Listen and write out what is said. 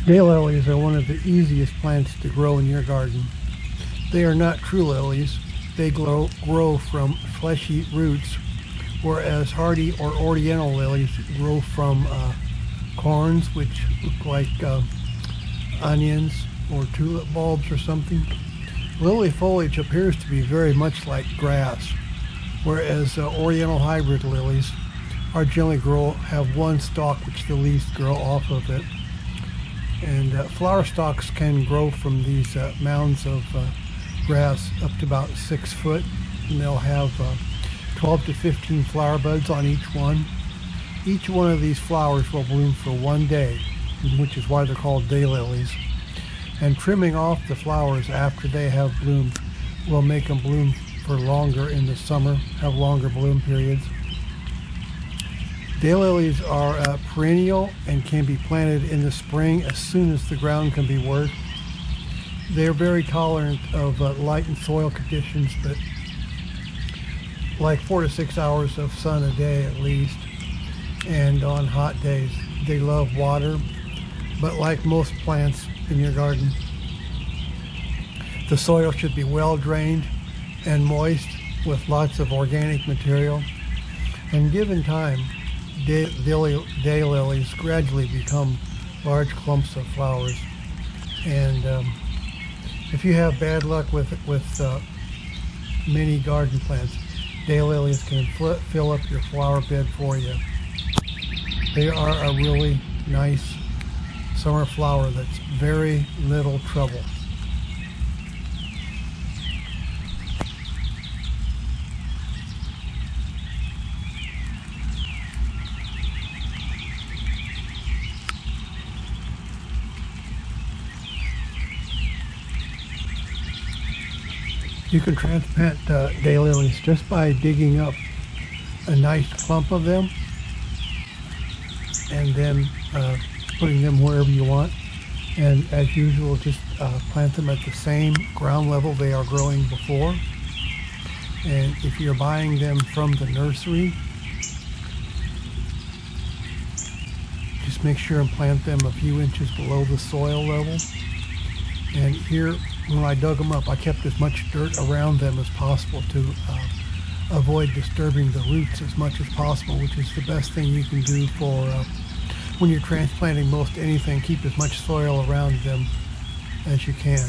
Daylilies are one of the easiest plants to grow in your garden. They are not true lilies. They grow from fleshy roots, whereas hardy or oriental lilies grow from corms, which look like onions or tulip bulbs or something. Lily foliage appears to be very much like grass, whereas oriental hybrid lilies are generally have one stalk which the leaves grow off of it. And flower stalks can grow from these mounds of grass up to about 6 foot, and they'll have 12 to 15 flower buds on each one. Each one of these flowers will bloom for one day, which is why they're called daylilies. And trimming off the flowers after they have bloomed will make them bloom for longer in the summer, have longer bloom periods. Daylilies are perennial and can be planted in the spring as soon as the ground can be worked. They're very tolerant of light and soil conditions, but like 4 to 6 hours of sun a day at least. And on hot days, they love water, but like most plants in your garden, the soil should be well drained and moist with lots of organic material. And given time, daylilies gradually become large clumps of flowers. And if you have bad luck with many garden plants, daylilies can fill up your flower bed for you. They are a really nice summer flower that's very little trouble. You can transplant daylilies just by digging up a nice clump of them and then putting them wherever you want. And as usual, just plant them at the same ground level they are growing before. And if you're buying them from the nursery, just make sure and plant them a few inches below the soil level. And here, when I dug them up, I kept as much dirt around them as possible to avoid disturbing the roots as much as possible, which is the best thing you can do for when you're transplanting most anything. Keep as much soil around them as you can.